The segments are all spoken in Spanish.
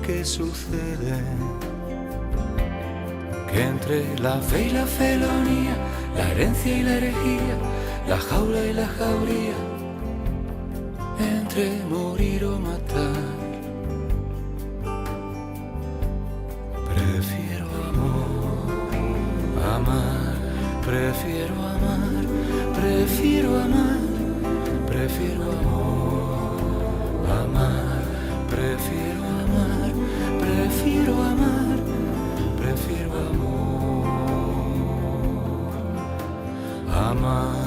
que sucede, que entre la fe y la felonía, la herencia y la herejía, la jaula y la jauría, entre morir o matar, prefiero amar, prefiero amar, prefiero amar, prefiero amar, prefiero amar, prefiero amar, prefiero amar.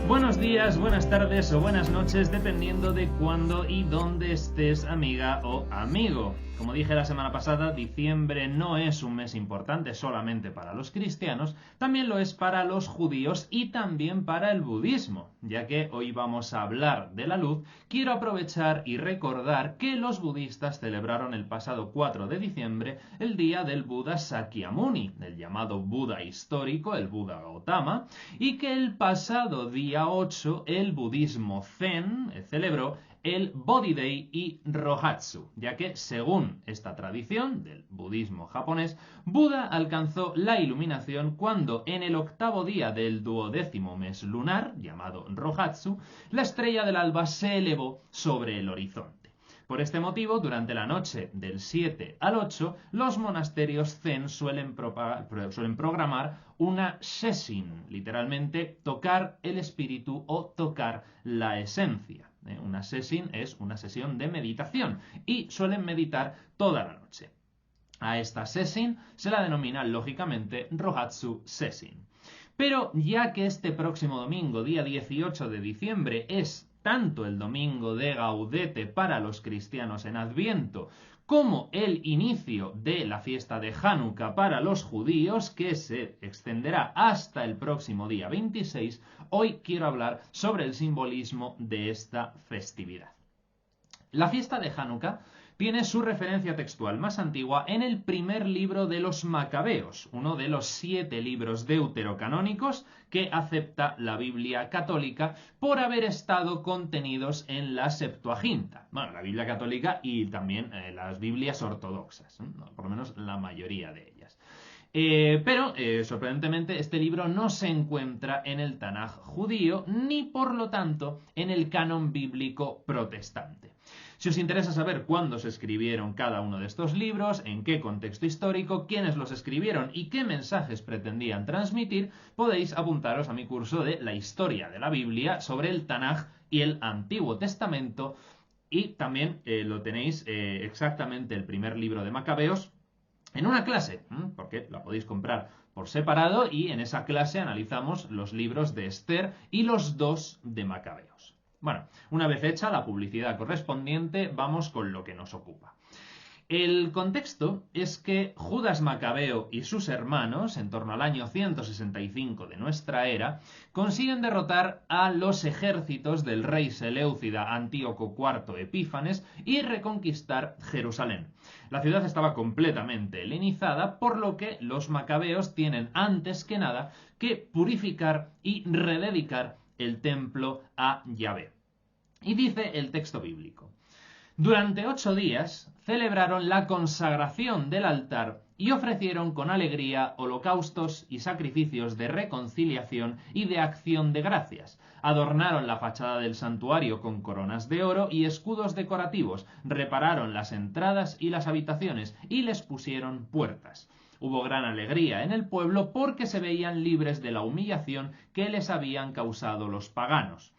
Buenos días, buenas tardes o buenas noches, dependiendo de cuándo y dónde estés, amiga o amigo. Como dije la semana pasada, diciembre no es un mes importante solamente para los cristianos, también lo es para los judíos y también para el budismo. Ya que hoy vamos a hablar de la luz, quiero aprovechar y recordar que los budistas celebraron el pasado 4 de diciembre el día del Buda Sakyamuni, el llamado Buda histórico, el Buda Gautama, y que el pasado día 8 el budismo Zen celebró el Bodhi Day y Rohatsu, ya que, según esta tradición del budismo japonés, Buda alcanzó la iluminación cuando, en el 8º día del 12º mes lunar, llamado Rohatsu, la estrella del alba se elevó sobre el horizonte. Por este motivo, durante la noche del 7 al 8, los monasterios zen suelen programar una sesshin, literalmente tocar el espíritu o tocar la esencia. Una sesshin es una sesión de meditación y suelen meditar toda la noche. A esta sesshin se la denomina, lógicamente, Rohatsu Sesshin. Pero ya que este próximo domingo, día 18 de diciembre, es tanto el domingo de Gaudete para los cristianos en Adviento, como el inicio de la fiesta de Hanukkah para los judíos, que se extenderá hasta el próximo día 26, hoy quiero hablar sobre el simbolismo de esta festividad. La fiesta de Hanukkah tiene su referencia textual más antigua en el primer libro de los Macabeos, uno de los 7 libros deuterocanónicos que acepta la Biblia católica por haber estado contenidos en la Septuaginta. Bueno, la Biblia católica y también las Biblias ortodoxas, por lo menos la mayoría de ellas. Pero, sorprendentemente, este libro no se encuentra en el Tanaj judío, ni por lo tanto en el canon bíblico protestante. Si os interesa saber cuándo se escribieron cada uno de estos libros, en qué contexto histórico, quiénes los escribieron y qué mensajes pretendían transmitir, podéis apuntaros a mi curso de la historia de la Biblia sobre el Tanaj y el Antiguo Testamento, y también lo tenéis exactamente el primer libro de Macabeos en una clase, porque la podéis comprar por separado, y en esa clase analizamos los libros de Esther y los 2 de Macabeos. Bueno, una vez hecha la publicidad correspondiente, vamos con lo que nos ocupa. El contexto es que Judas Macabeo y sus hermanos, en torno al año 165 de nuestra era, consiguen derrotar a los ejércitos del rey seleucida Antíoco IV Epífanes y reconquistar Jerusalén. La ciudad estaba completamente helenizada, por lo que los macabeos tienen antes que nada que purificar y rededicar el templo a Yahvé. Y dice el texto bíblico: durante 8 días celebraron la consagración del altar y ofrecieron con alegría holocaustos y sacrificios de reconciliación y de acción de gracias. Adornaron la fachada del santuario con coronas de oro y escudos decorativos, repararon las entradas y las habitaciones y les pusieron puertas. Hubo gran alegría en el pueblo porque se veían libres de la humillación que les habían causado los paganos.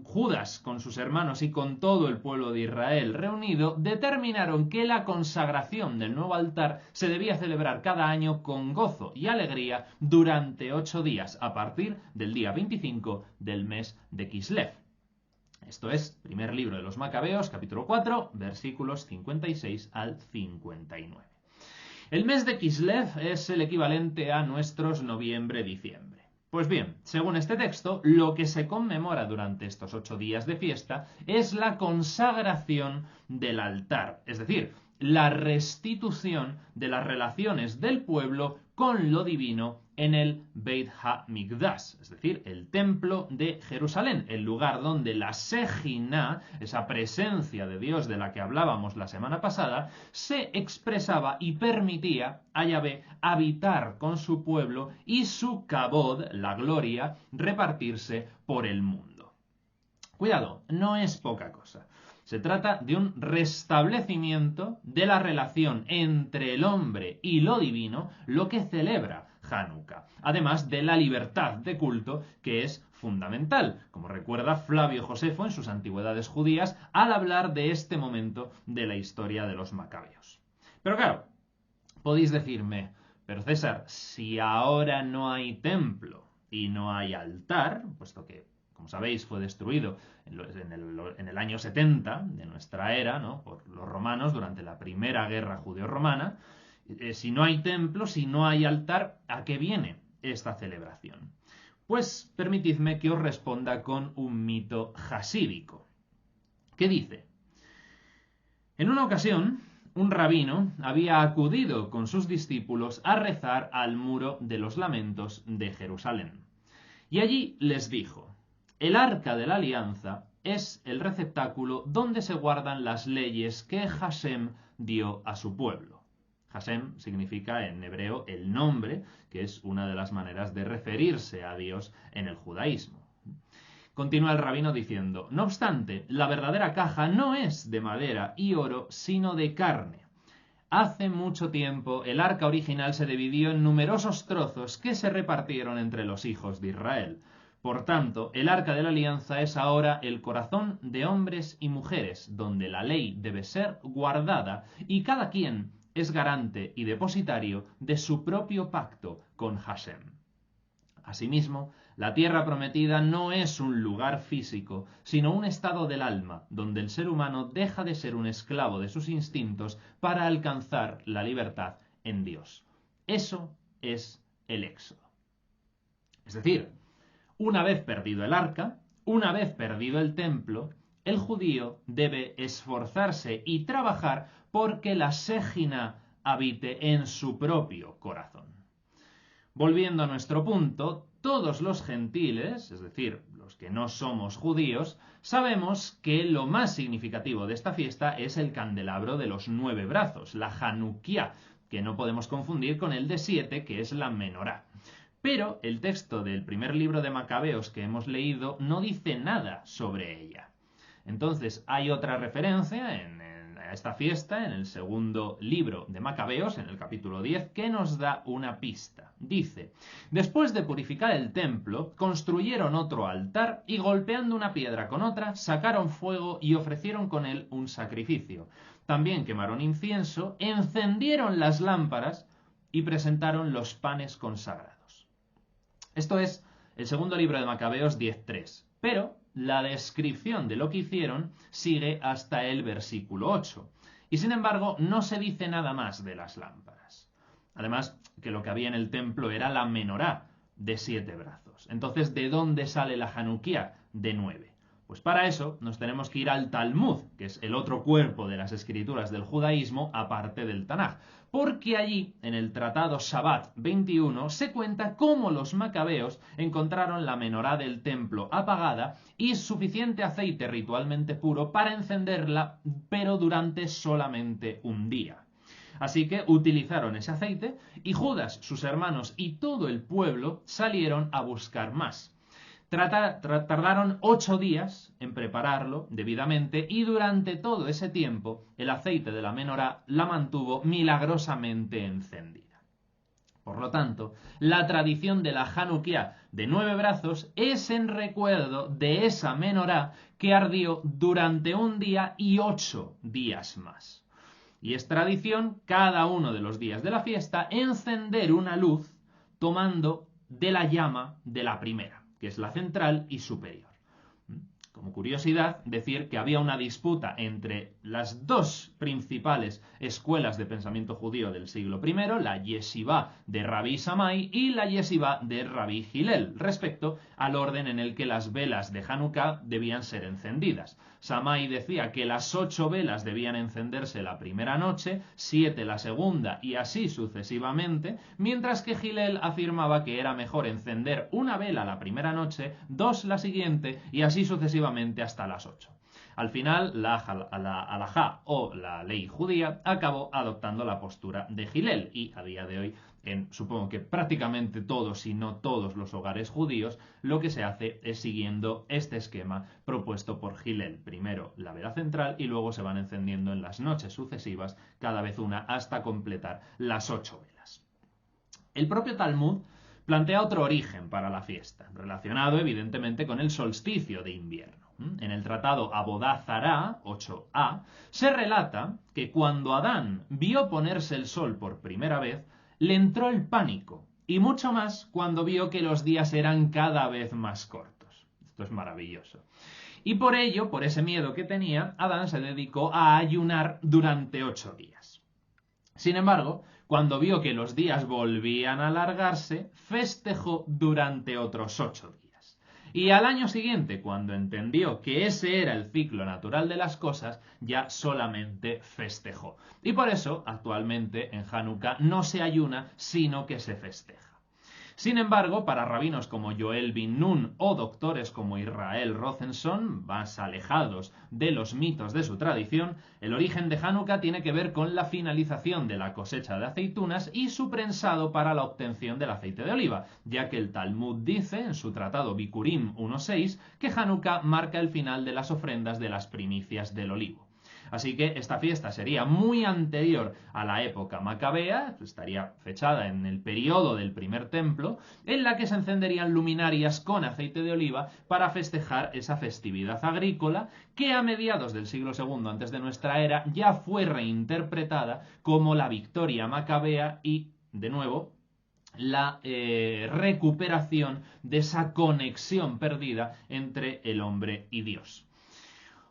Judas, con sus hermanos y con todo el pueblo de Israel reunido, determinaron que la consagración del nuevo altar se debía celebrar cada año con gozo y alegría durante 8 días, a partir del día 25 del mes de Kislev. Esto es, primer libro de los Macabeos, capítulo 4, versículos 56 al 59. El mes de Kislev es el equivalente a nuestros noviembre-diciembre. Pues bien, según este texto, lo que se conmemora durante estos 8 días de fiesta es la consagración del altar, es decir, la restitución de las relaciones del pueblo con lo divino en el Beit HaMikdash, es decir, el templo de Jerusalén, el lugar donde la Shejinah, esa presencia de Dios de la que hablábamos la semana pasada, se expresaba y permitía a Yahvé habitar con su pueblo y su kabod, la gloria, repartirse por el mundo. Cuidado, no es poca cosa. Se trata de un restablecimiento de la relación entre el hombre y lo divino, lo que celebra Hanukkah, además de la libertad de culto, que es fundamental, como recuerda Flavio Josefo en sus Antigüedades Judías al hablar de este momento de la historia de los macabeos. Pero claro, podéis decirme, pero César, si ahora no hay templo y no hay altar, puesto que, como sabéis, fue destruido en el año 70 de nuestra era, ¿no?, por los romanos durante la primera guerra judeo-romana. Si no hay templo, si no hay altar, ¿a qué viene esta celebración? Pues permitidme que os responda con un mito jasídico. ¿Qué dice? En una ocasión, un rabino había acudido con sus discípulos a rezar al muro de los lamentos de Jerusalén. Y allí les dijo: el arca de la alianza es el receptáculo donde se guardan las leyes que Hashem dio a su pueblo. Hashem significa en hebreo el nombre, que es una de las maneras de referirse a Dios en el judaísmo. Continúa el rabino diciendo: no obstante, la verdadera caja no es de madera y oro, sino de carne. Hace mucho tiempo el arca original se dividió en numerosos trozos que se repartieron entre los hijos de Israel. Por tanto, el arca de la alianza es ahora el corazón de hombres y mujeres, donde la ley debe ser guardada y cada quien es garante y depositario de su propio pacto con Hashem. Asimismo, la tierra prometida no es un lugar físico, sino un estado del alma, donde el ser humano deja de ser un esclavo de sus instintos para alcanzar la libertad en Dios. Eso es el Éxodo. Es decir, una vez perdido el arca, una vez perdido el templo, el judío debe esforzarse y trabajar porque la Shejinah habite en su propio corazón. Volviendo a nuestro punto, todos los gentiles, es decir, los que no somos judíos, sabemos que lo más significativo de esta fiesta es el candelabro de los 9 brazos, la Hanukkah, que no podemos confundir con el de 7, que es la Menorá. Pero el texto del primer libro de Macabeos que hemos leído no dice nada sobre ella. Entonces hay otra referencia a esta fiesta en el segundo libro de Macabeos, en el capítulo 10, que nos da una pista. Dice: después de purificar el templo, construyeron otro altar y golpeando una piedra con otra, sacaron fuego y ofrecieron con él un sacrificio. También quemaron incienso, encendieron las lámparas y presentaron los panes consagrados. Esto es el segundo libro de Macabeos 10.3. Pero la descripción de lo que hicieron sigue hasta el versículo 8. Y sin embargo, no se dice nada más de las lámparas. Además, que lo que había en el templo era la Menorá de 7 brazos. Entonces, ¿de dónde sale la Hanukkah de 9? Pues para eso nos tenemos que ir al Talmud, que es el otro cuerpo de las escrituras del judaísmo, aparte del Tanaj. Porque allí, en el Tratado Shabbat 21, se cuenta cómo los macabeos encontraron la menorá del templo apagada y suficiente aceite ritualmente puro para encenderla, pero durante solamente un día. Así que utilizaron ese aceite y Judas, sus hermanos y todo el pueblo salieron a buscar más. Tardaron 8 días en prepararlo debidamente y durante todo ese tiempo el aceite de la menorá la mantuvo milagrosamente encendida. Por lo tanto, la tradición de la Hanukkah de 9 brazos es en recuerdo de esa menorá que ardió durante un día y 8 días más. Y es tradición cada uno de los días de la fiesta encender una luz tomando de la llama de la primera, que es la central y superior. Como curiosidad, decir que había una disputa entre las dos principales escuelas de pensamiento judío del siglo I, la Yeshivá de Rabbi Shammai y la Yeshivá de Rabbi Hillel, respecto al orden en el que las velas de Hanukkah debían ser encendidas. Shammai decía que las 8 velas debían encenderse la primera noche, 7 la segunda y así sucesivamente, mientras que Hillel afirmaba que era mejor encender una vela la primera noche, 2 la siguiente y así sucesivamente hasta las 8. Al final, la halajá o la ley judía acabó adoptando la postura de Hillel y a día de hoy, supongo que prácticamente todos, si no todos los hogares judíos, lo que se hace es siguiendo este esquema propuesto por Hillel. Primero la vela central y luego se van encendiendo en las noches sucesivas, cada vez una, hasta completar las 8 velas. El propio Talmud plantea otro origen para la fiesta, relacionado evidentemente con el solsticio de invierno. En el tratado Abodá Zará 8a se relata que cuando Adán vio ponerse el sol por primera vez, le entró el pánico, y mucho más cuando vio que los días eran cada vez más cortos. Esto es maravilloso. Y por ello, por ese miedo que tenía, Adán se dedicó a ayunar durante 8 días. Sin embargo, cuando vio que los días volvían a alargarse, festejó durante otros 8 días. Y al año siguiente, cuando entendió que ese era el ciclo natural de las cosas, ya solamente festejó. Y por eso, actualmente, en Hanukkah no se ayuna, sino que se festeja. Sin embargo, para rabinos como Joel bin Nun o doctores como Israel Rosenson, más alejados de los mitos de su tradición, el origen de Hanukkah tiene que ver con la finalización de la cosecha de aceitunas y su prensado para la obtención del aceite de oliva, ya que el Talmud dice en su tratado Bikurim 1.6 que Hanukkah marca el final de las ofrendas de las primicias del olivo. Así que esta fiesta sería muy anterior a la época macabea, estaría fechada en el periodo del primer templo, en la que se encenderían luminarias con aceite de oliva para festejar esa festividad agrícola que a mediados del siglo II antes de nuestra era ya fue reinterpretada como la victoria macabea y, de nuevo, la recuperación de esa conexión perdida entre el hombre y Dios.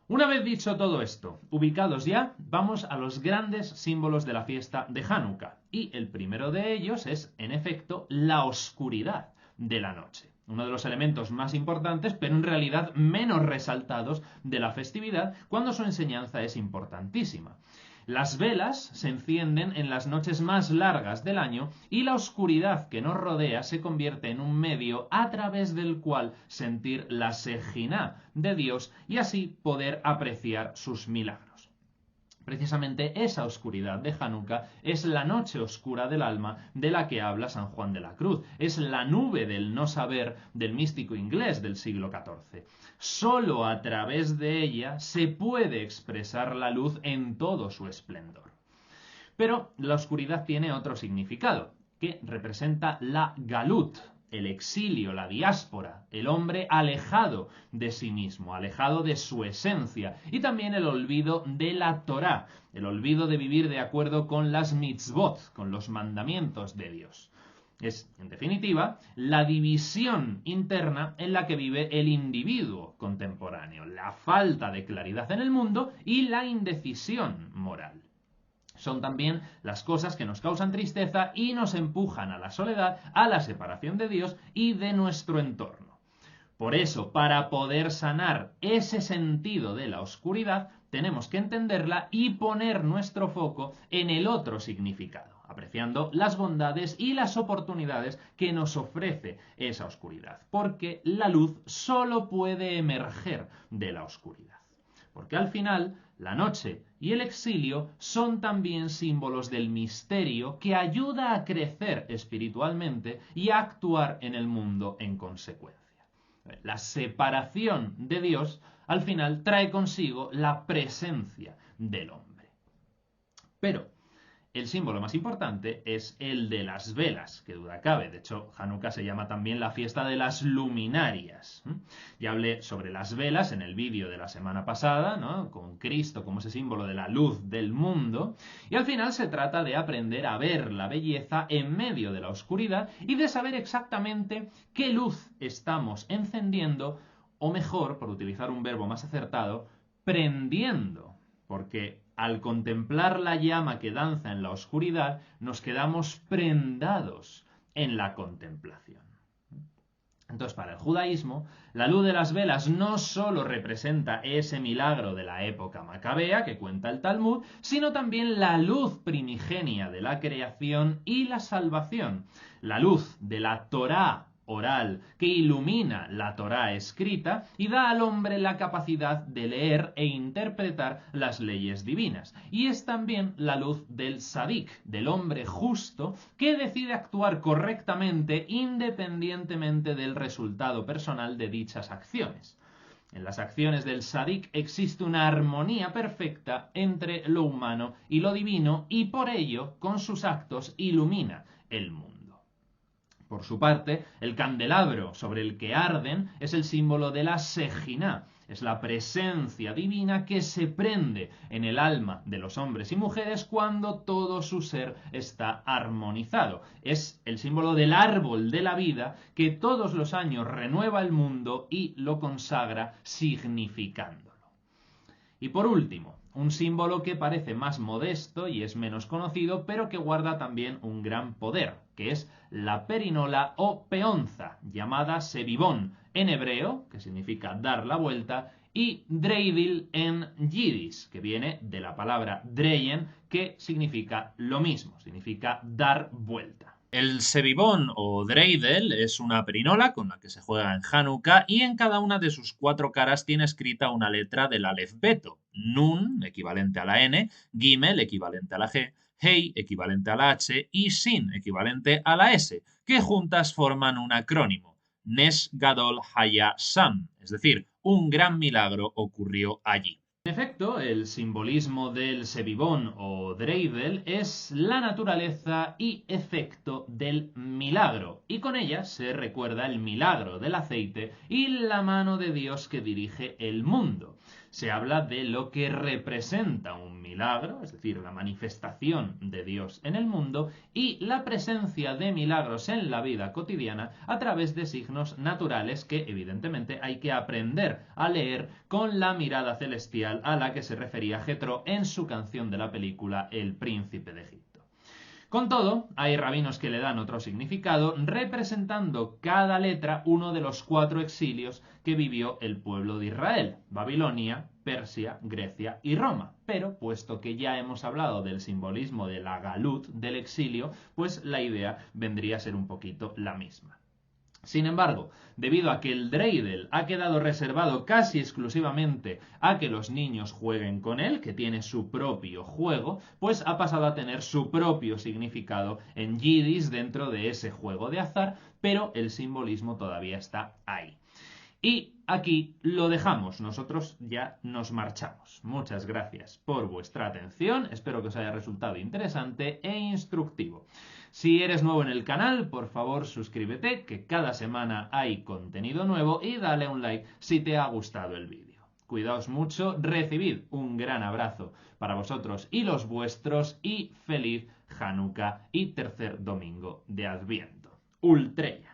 Una vez dicho todo esto, ubicados ya, vamos a los grandes símbolos de la fiesta de Hanukkah. Y el primero de ellos es, en efecto, la oscuridad de la noche. Uno de los elementos más importantes, pero en realidad menos resaltados de la festividad, cuando su enseñanza es importantísima. Las velas se encienden en las noches más largas del año y la oscuridad que nos rodea se convierte en un medio a través del cual sentir la Shejiná de Dios y así poder apreciar sus milagros. Precisamente esa oscuridad de Hanukkah es la noche oscura del alma de la que habla San Juan de la Cruz. Es la nube del no saber del místico inglés del siglo XIV. Solo a través de ella se puede expresar la luz en todo su esplendor. Pero la oscuridad tiene otro significado, que representa la galut, el exilio, la diáspora, el hombre alejado de sí mismo, alejado de su esencia, y también el olvido de la Torá, el olvido de vivir de acuerdo con las mitzvot, con los mandamientos de Dios. Es, en definitiva, la división interna en la que vive el individuo contemporáneo, la falta de claridad en el mundo y la indecisión moral. Son también las cosas que nos causan tristeza y nos empujan a la soledad, a la separación de Dios y de nuestro entorno. Por eso, para poder sanar ese sentido de la oscuridad, tenemos que entenderla y poner nuestro foco en el otro significado, apreciando las bondades y las oportunidades que nos ofrece esa oscuridad, porque la luz solo puede emerger de la oscuridad. Porque al final, la noche y el exilio son también símbolos del misterio que ayuda a crecer espiritualmente y a actuar en el mundo en consecuencia. La separación de Dios, al final, trae consigo la presencia del hombre. Pero el símbolo más importante es el de las velas, que duda cabe. De hecho, Hanukkah se llama también la fiesta de las luminarias. Ya hablé sobre las velas en el vídeo de la semana pasada, ¿no? Con Cristo como ese símbolo de la luz del mundo. Y al final se trata de aprender a ver la belleza en medio de la oscuridad y de saber exactamente qué luz estamos encendiendo o mejor, por utilizar un verbo más acertado, prendiendo, porque al contemplar la llama que danza en la oscuridad, nos quedamos prendados en la contemplación. Entonces, para el judaísmo, la luz de las velas no solo representa ese milagro de la época macabea que cuenta el Talmud, sino también la luz primigenia de la creación y la salvación, la luz de la Torá oral que ilumina la Torá escrita y da al hombre la capacidad de leer e interpretar las leyes divinas. Y es también la luz del Sadik, del hombre justo, que decide actuar correctamente independientemente del resultado personal de dichas acciones. En las acciones del Sadik existe una armonía perfecta entre lo humano y lo divino y por ello, con sus actos, ilumina el mundo. Por su parte, el candelabro sobre el que arden es el símbolo de la Shejinah, es la presencia divina que se prende en el alma de los hombres y mujeres cuando todo su ser está armonizado. Es el símbolo del árbol de la vida que todos los años renueva el mundo y lo consagra significándolo. Y por último, un símbolo que parece más modesto y es menos conocido, pero que guarda también un gran poder, que es la perinola o peonza, llamada sebibón en hebreo, que significa dar la vuelta, y dreidil en yiddish, que viene de la palabra dreyen, que significa lo mismo, significa dar vuelta. El sebibón o dreidel es una perinola con la que se juega en Hanukkah y en cada una de sus 4 caras tiene escrita una letra del Aleph Beto. Nun, equivalente a la N, Gimel, equivalente a la G, Hei, equivalente a la H, y Sin, equivalente a la S, que juntas forman un acrónimo. Nesh Gadol Haya Sam, es decir, un gran milagro ocurrió allí. En efecto, el simbolismo del sebibón o dreidel es la naturaleza y efecto del milagro, y con ella se recuerda el milagro del aceite y la mano de Dios que dirige el mundo. Se habla de lo que representa un milagro, es decir, la manifestación de Dios en el mundo, y la presencia de milagros en la vida cotidiana a través de signos naturales que evidentemente hay que aprender a leer con la mirada celestial a la que se refería Jetro en su canción de la película El Príncipe de Egipto. Con todo, hay rabinos que le dan otro significado, representando cada letra uno de los 4 exilios que vivió el pueblo de Israel: Babilonia, Persia, Grecia y Roma. Pero, puesto que ya hemos hablado del simbolismo de la galut, del exilio, pues la idea vendría a ser un poquito la misma. Sin embargo, debido a que el dreidel ha quedado reservado casi exclusivamente a que los niños jueguen con él, que tiene su propio juego, pues ha pasado a tener su propio significado en yiddish dentro de ese juego de azar, pero el simbolismo todavía está ahí. Y aquí lo dejamos, nosotros ya nos marchamos. Muchas gracias por vuestra atención, espero que os haya resultado interesante e instructivo. Si eres nuevo en el canal, por favor suscríbete, que cada semana hay contenido nuevo, y dale un like si te ha gustado el vídeo. Cuidaos mucho, recibid un gran abrazo para vosotros y los vuestros, y feliz Hanukkah y tercer domingo de Adviento. Ultreya.